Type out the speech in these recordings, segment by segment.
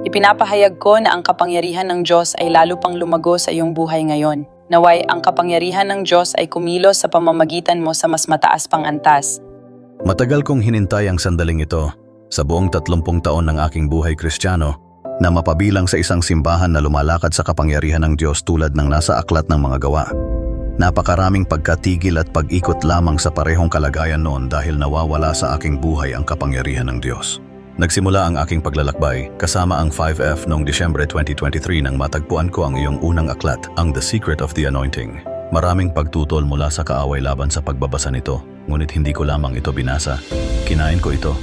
Ipinapahayag ko na ang kapangyarihan ng Diyos ay lalo pang lumago sa iyong buhay ngayon. Naway ang kapangyarihan ng Diyos ay kumilos sa pamamagitan mo sa mas mataas pang antas. Matagal kong hinintay ang sandaling ito sa buong 30 taon ng aking buhay Kristiyano na mapabilang sa isang simbahan na lumalakad sa kapangyarihan ng Diyos tulad ng nasa aklat ng mga gawa. Napakaraming pagkatigil at pag-ikot lamang sa parehong kalagayan noon dahil nawawala sa aking buhay ang kapangyarihan ng Diyos. Nagsimula ang aking paglalakbay kasama ang 5F noong Disyembre 2023 nang matagpuan ko ang iyong unang aklat, ang The Secret of the Anointing. Maraming pagtutol mula sa kaaway laban sa pagbabasa nito, ngunit hindi ko lamang ito binasa. Kinain ko ito.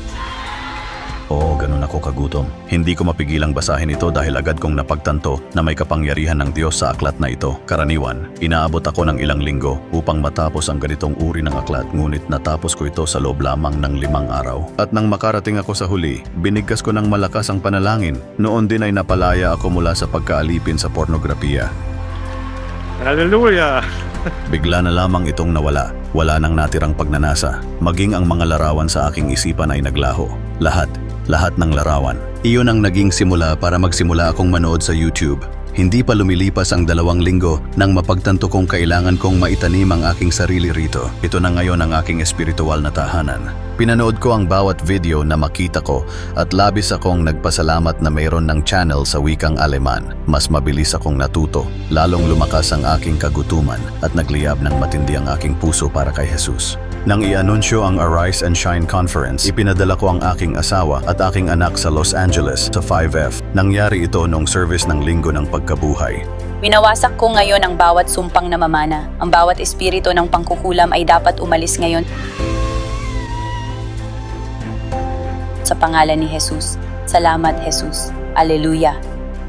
Oo, ganun ako kagutom. Hindi ko mapigilang basahin ito dahil agad kong napagtanto na may kapangyarihan ng Diyos sa aklat na ito. Karaniwan, inaabot ako ng ilang linggo upang matapos ang ganitong uri ng aklat, ngunit natapos ko ito sa loob lamang ng 5 araw. At nang makarating ako sa huli, binigkas ko ng malakas ang panalangin. Noon din ay napalaya ako mula sa pagkaalipin sa pornografiya. Hallelujah! Bigla na lamang itong nawala. Wala nang natirang pagnanasa. Maging ang mga larawan sa aking isipan ay naglaho. Lahat ng larawan. Iyon ang naging simula para magsimula akong manood sa YouTube. Hindi pa lumilipas ang 2 linggo nang mapagtanto kong kailangan kong maitanim ang aking sarili rito. Ito na ngayon ang aking espiritual na tahanan. Pinanood ko ang bawat video na makita ko at labis akong nagpasalamat na mayroon ng channel sa wikang Aleman. Mas mabilis akong natuto, lalong lumakas ang aking kagutuman at nagliyab ng matindi ang aking puso para kay Jesus. Nang i-anunsyo ang Arise and Shine Conference, ipinadala ko ang aking asawa at aking anak sa Los Angeles sa 5F. Nangyari ito noong service ng Linggo ng Pagkabuhay. Winawasak ko ngayon ang bawat sumpang namamana. Ang bawat espiritu ng pangkukulam ay dapat umalis ngayon sa pangalan ni Jesus. Salamat, Jesus. Alleluia.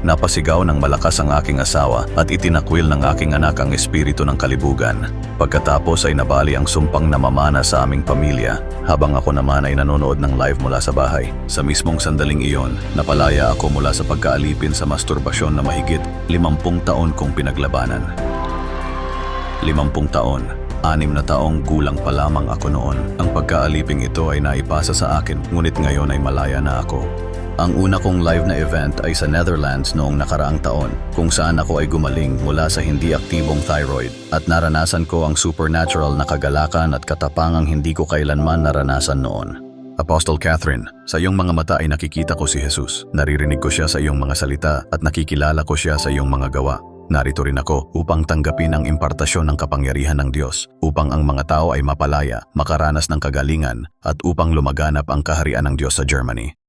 Napasigaw ng malakas ang aking asawa at itinakwil ng aking anak ang espiritu ng kalibugan. Pagkatapos ay nabali ang sumpang namamana sa aming pamilya, habang ako naman ay nanonood ng live mula sa bahay. Sa mismong sandaling iyon, napalaya ako mula sa pagkaalipin sa masturbasyon na mahigit 50 taon kong pinaglabanan. 50 taon. 6 na taong gulang pa lamang ako noon. Ang pagkaaliping ito ay naipasa sa akin, ngunit ngayon ay malaya na ako. Ang una kong live na event ay sa Netherlands noong nakaraang taon, kung saan ako ay gumaling mula sa hindi aktibong thyroid at naranasan ko ang supernatural na kagalakan at katapangang hindi ko kailanman naranasan noon. Apostle Catherine, sa iyong mga mata ay nakikita ko si Jesus. Naririnig ko siya sa iyong mga salita at nakikilala ko siya sa iyong mga gawa. Narito rin ako upang tanggapin ang impartasyon ng kapangyarihan ng Diyos, upang ang mga tao ay mapalaya, makaranas ng kagalingan, at upang lumaganap ang kaharian ng Diyos sa Germany.